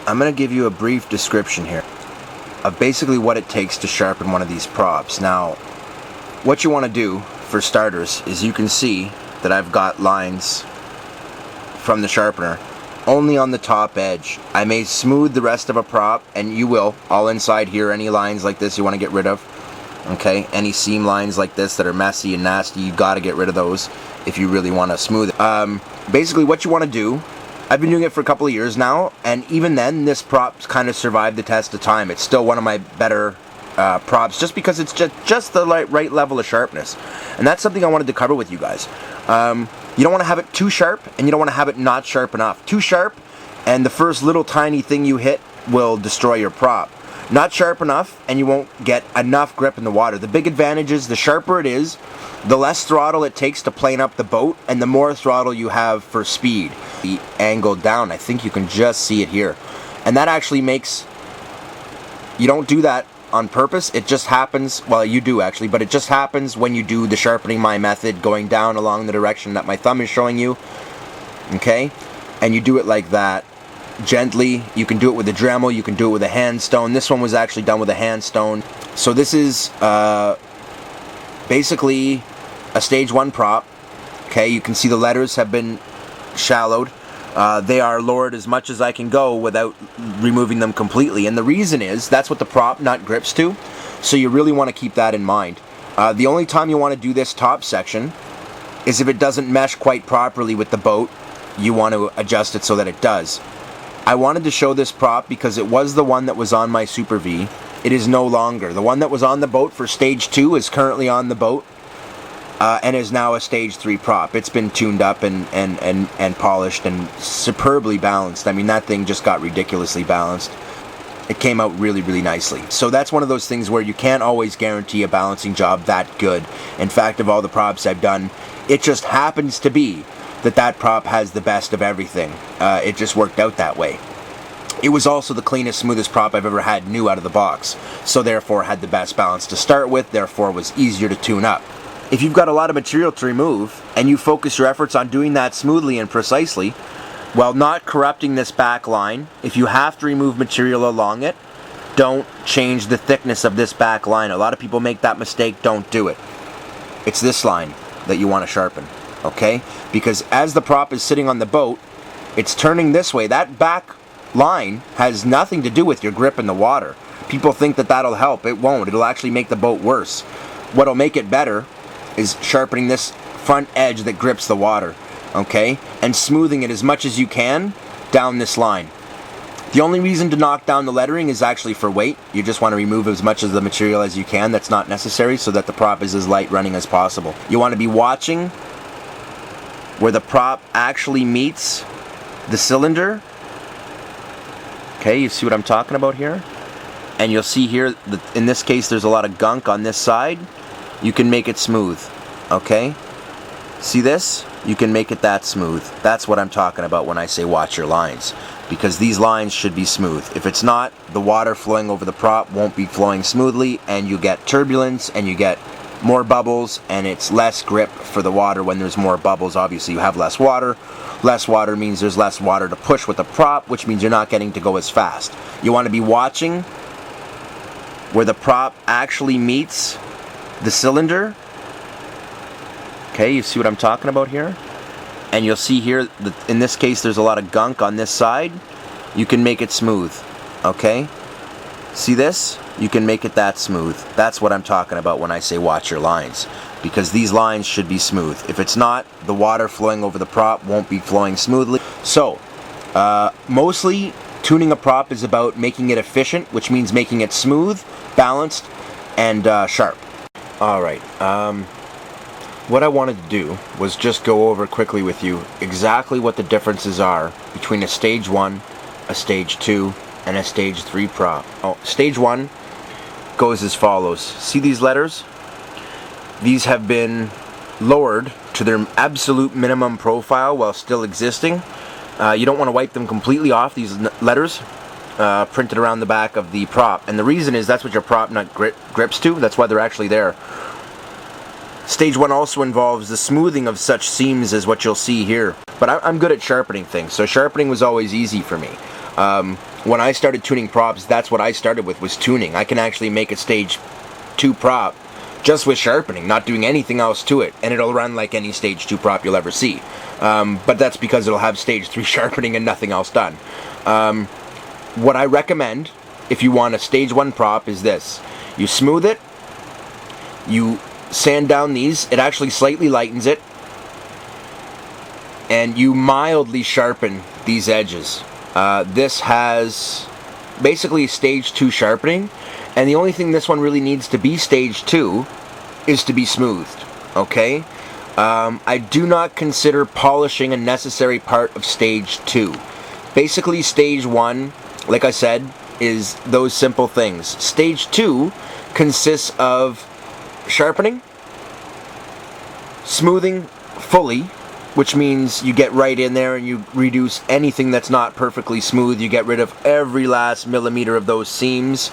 I'm going to give you a brief description here of basically what it takes to sharpen one of these props. Now, what you want to do, for starters, is you can see that I've got lines from the sharpener only on the top edge. I may smooth the rest of a prop, and you will, all inside here, any lines like this you want to get rid of. Okay, any seam lines like this that are messy and nasty, you got to get rid of those if you really want to smooth it. Basically what you want to do, I've been doing it for a couple of years now, and even then this prop's kind of survived the test of time. It's still one of my better props, just because it's just the right level of sharpness. And that's something I wanted to cover with you guys. You don't want to have it too sharp, and you don't want to have it not sharp enough. Too sharp, and the first little tiny thing you hit will destroy your prop. Not sharp enough, and you won't get enough grip in the water. The big advantage is the sharper it is, the less throttle it takes to plane up the boat, and the more throttle you have for speed. The angle down, I think you can just see it here. And that actually makes, you don't do that on purpose, it just happens, well you do actually, but it just happens when you do the sharpening my method, going down along the direction that my thumb is showing you, okay? And you do it like that, gently. You can do it with a Dremel, you can do it with a hand stone. This one was actually done with a hand stone. So this is basically a stage 1 prop, okay? You can see the letters have been shallowed. They are lowered as much as I can go without removing them completely. And the reason is, that's what the prop nut grips to. So you really want to keep that in mind. The only time you want to do this top section is if it doesn't mesh quite properly with the boat. You want to adjust it so that it does. I wanted to show this prop because it was the one that was on my Super V. It is no longer. The one that was on the boat for stage 2 is currently on the boat. And is now a stage 3 prop. It's been tuned up and polished and superbly balanced. I mean, that thing just got ridiculously balanced. It came out really, really nicely. So that's one of those things where you can't always guarantee a balancing job that good. In fact, of all the props I've done, it just happens to be that that prop has the best of everything. It just worked out that way. It was also the cleanest, smoothest prop I've ever had new out of the box. So therefore had the best balance to start with, therefore was easier to tune up. If you've got a lot of material to remove, and you focus your efforts on doing that smoothly and precisely, while not corrupting this back line, if you have to remove material along it, don't change the thickness of this back line. A lot of people make that mistake, don't do it. It's this line that you want to sharpen, okay? Because as the prop is sitting on the boat, it's turning this way. That back line has nothing to do with your grip in the water. People think that that'll help. It won't. It'll actually make the boat worse. What'll make it better is sharpening this front edge that grips the water, okay? And smoothing it as much as you can down this line. The only reason to knock down the lettering is actually for weight. You just want to remove as much of the material as you can that's not necessary so that the prop is as light running as possible. You want to be watching where the prop actually meets the cylinder. Okay, you see what I'm talking about here? And you'll see here that in this case there's a lot of gunk on this side. You can make it smooth, okay? See this? You can make it that smooth. That's what I'm talking about when I say watch your lines, because these lines should be smooth. If it's not, the water flowing over the prop won't be flowing smoothly, and you get turbulence, and you get more bubbles, and it's less grip for the water. When there's more bubbles, obviously you have less water. Less water means there's less water to push with the prop, which means you're not getting to go as fast. You want to be watching where the prop actually meets the cylinder. Okay, you see what I'm talking about here? And you'll see here that in this case there's a lot of gunk on this side. You can make it smooth, okay? See this? You can make it that smooth. That's what I'm talking about when I say watch your lines, because these lines should be smooth. If it's not, the water flowing over the prop won't be flowing smoothly. So, mostly tuning a prop is about making it efficient, which means making it smooth, balanced, and sharp. Alright, what I wanted to do was just go over quickly with you exactly what the differences are between a stage 1, a stage 2, and a stage 3 prop. Stage 1 goes as follows. See these letters? These have been lowered to their absolute minimum profile while still existing. You don't want to wipe them completely off, these letters. Printed around the back of the prop, and the reason is that's what your prop nut grips to. That's why they're actually there. Stage 1 also involves the smoothing of such seams as what you'll see here, but I'm good at sharpening things, so sharpening was always easy for me. when I started tuning props, that's what I started with, was tuning. I can actually make a stage 2 prop just with sharpening, not doing anything else to it, and it'll run like any stage 2 prop you'll ever see. But that's because it'll have stage 3 sharpening and nothing else done. What I recommend if you want a stage 1 prop is this. You smooth it, you sand down these, it actually slightly lightens it, and you mildly sharpen these edges. This has basically stage 2 sharpening, and the only thing this one really needs to be stage 2 is to be smoothed, okay? I do not consider polishing a necessary part of stage 2. Basically, stage 1, like I said, is those simple things. Stage 2 consists of sharpening, smoothing fully, which means you get right in there and you reduce anything that's not perfectly smooth. You get rid of every last millimeter of those seams.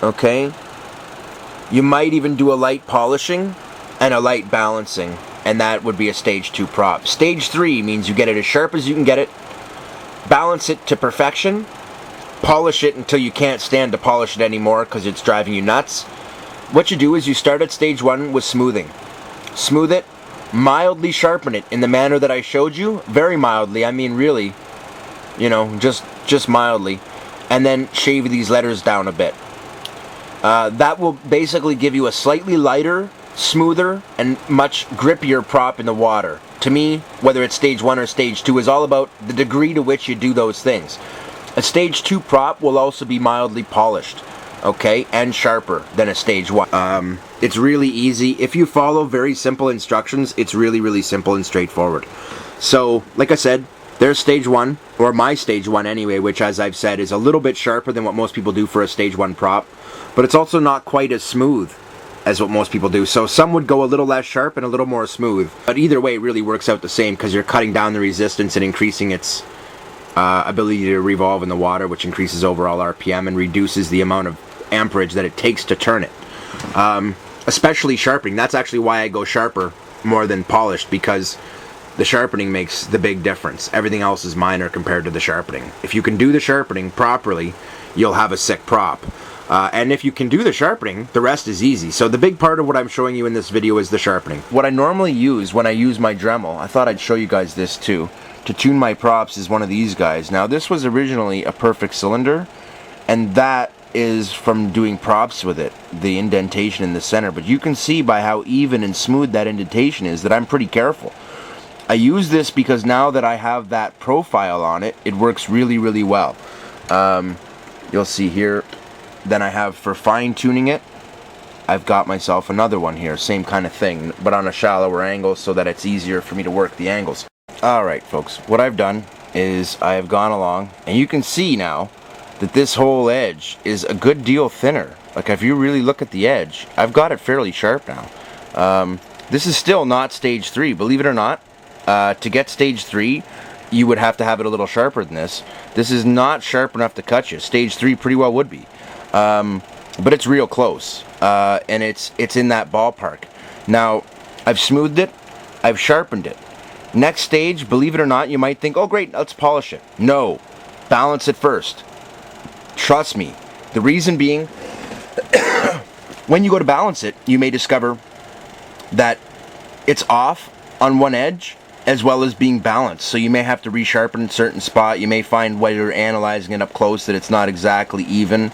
Okay? You might even do a light polishing and a light balancing, and that would be a stage 2 prop. Stage 3 means you get it as sharp as you can get it, balance it to perfection, polish it until you can't stand to polish it anymore because it's driving you nuts. What you do is you start at stage 1 with smoothing. Smooth it, mildly sharpen it in the manner that I showed you. Very mildly, I mean really, you know, just mildly. And then shave these letters down a bit. That will basically give you a slightly lighter, smoother, and much grippier prop in the water. To me, whether it's stage 1 or stage 2 is all about the degree to which you do those things. A stage 2 prop will also be mildly polished, okay, and sharper than a stage 1. It's really easy. If you follow very simple instructions, it's really, really simple and straightforward. So, like I said, there's stage 1, or my stage 1 anyway, which, as I've said, is a little bit sharper than what most people do for a stage 1 prop, but it's also not quite as smooth as what most people do. So some would go a little less sharp and a little more smooth, but either way it really works out the same because you're cutting down the resistance and increasing its ability to revolve in the water, which increases overall RPM and reduces the amount of amperage that it takes to turn it. Especially sharpening. That's actually why I go sharper more than polished, because the sharpening makes the big difference. Everything else is minor compared to the sharpening. If you can do the sharpening properly, you'll have a sick prop. And if you can do the sharpening, the rest is easy. So the big part of what I'm showing you in this video is the sharpening. What I normally use when I use my Dremel, I thought I'd show you guys this too, to tune my props, is one of these guys. Now this was originally a perfect cylinder, and that is from doing props with it, the indentation in the center. But you can see by how even and smooth that indentation is that I'm pretty careful. I use this because now that I have that profile on it, it works really, really well. You'll see here. Then I have, for fine tuning it, I've got myself another one here, same kind of thing, but on a shallower angle so that it's easier for me to work the angles. Alright folks, what I've done is I have gone along, and you can see now that this whole edge is a good deal thinner. Like if you really look at the edge, I've got it fairly sharp now. This is still not stage 3, believe it or not. To get stage 3, you would have to have it a little sharper than this. This is not sharp enough to cut you. Stage 3 pretty well would be. But it's real close, and it's in that ballpark. Now, I've smoothed it, I've sharpened it. Next stage, believe it or not, you might think, oh great, let's polish it. No, balance it first. Trust me. The reason being, when you go to balance it, you may discover that it's off on one edge as well as being balanced. So you may have to resharpen a certain spot. You may find while you're analyzing it up close that it's not exactly even.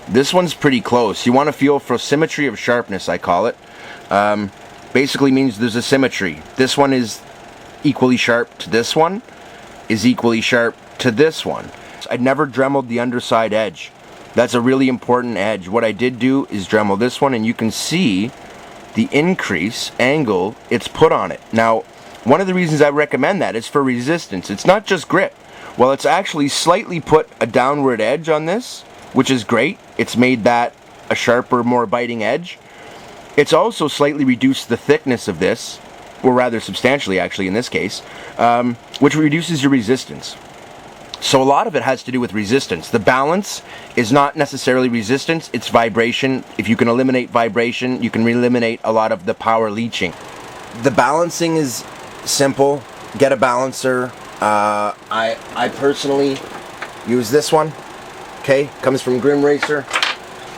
This one's pretty close. You want to feel for symmetry of sharpness, I call it. Basically means there's a symmetry. This one is equally sharp to this one, is equally sharp to this one. I never dremeled the underside edge. That's a really important edge. What I did do is Dremel this one, and you can see the increase angle it's put on it. Now, one of the reasons I recommend that is for resistance. It's not just grip. Well, it's actually slightly put a downward edge on this, which is great. It's made that a sharper, more biting edge. It's also slightly reduced the thickness of this, or rather substantially actually in this case, which reduces your resistance. So a lot of it has to do with resistance. The balance is not necessarily resistance, it's vibration. If you can eliminate vibration, you can eliminate a lot of the power leaching. The balancing is simple. Get a balancer, I personally use this one. Okay, comes from Grim Racer.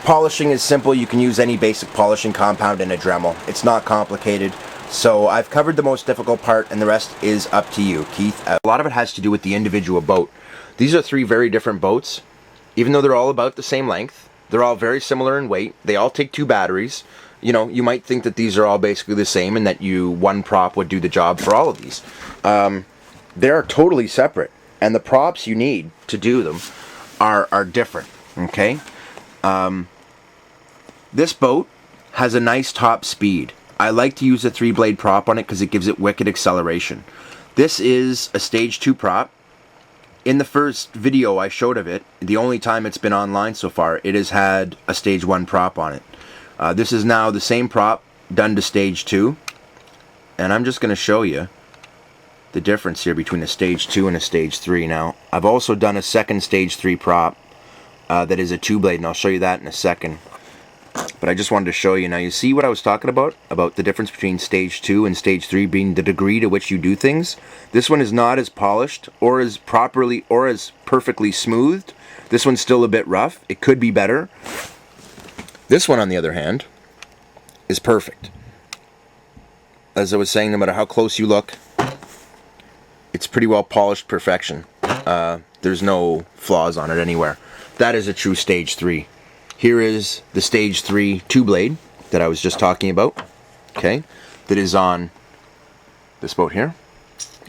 Polishing is simple. You can use any basic polishing compound in a Dremel. It's not complicated. So I've covered the most difficult part, and the rest is up to you, Keith. A lot of it has to do with the individual boat. These are 3 very different boats. Even though they're all about the same length, they're all very similar in weight. They all take 2 batteries. You know, you might think that these are all basically the same and that one prop would do the job for all of these. They're totally separate, and the props you need to do them are different, okay? This boat has a nice top speed. I like to use a 3-blade prop on it because it gives it wicked acceleration. This is a stage 2 prop. In the first video I showed of it, the only time it's been online so far, it has had a stage 1 prop on it. This is now the same prop done to stage 2, and I'm just going to show you the difference here between a stage 2 and a stage 3. Now, I've also done a second stage 3 prop that is a 2-blade, and I'll show you that in a second. But I just wanted to show you. Now, you see what I was talking about the difference between stage 2 and stage 3 being the degree to which you do things? This one is not as polished or as properly or as perfectly smoothed. This one's still a bit rough. It could be better. This one, on the other hand, is perfect. As I was saying, no matter how close you look, it's pretty well polished perfection. There's no flaws on it anywhere. That is a true stage 3. Here is the stage 3 2-blade that I was just talking about, okay, that is on this boat here,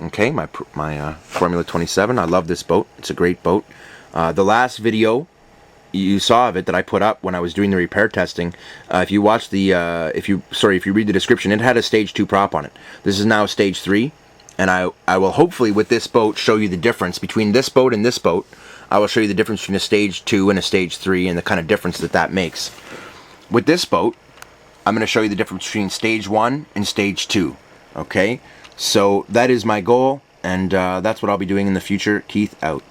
okay, my Formula 27. I love this boat. It's a great boat. The last video you saw of it that I put up when I was doing the repair testing, if you watch the, if you read the description, it had a stage 2 prop on it. This is now stage 3, and I will hopefully with this boat show you the difference between this boat and this boat. I will show you the difference between a stage 2 and a stage 3 and the kind of difference that makes. With this boat, I'm going to show you the difference between stage 1 and stage 2. Okay? So that is my goal, and that's what I'll be doing in the future. Keith, out.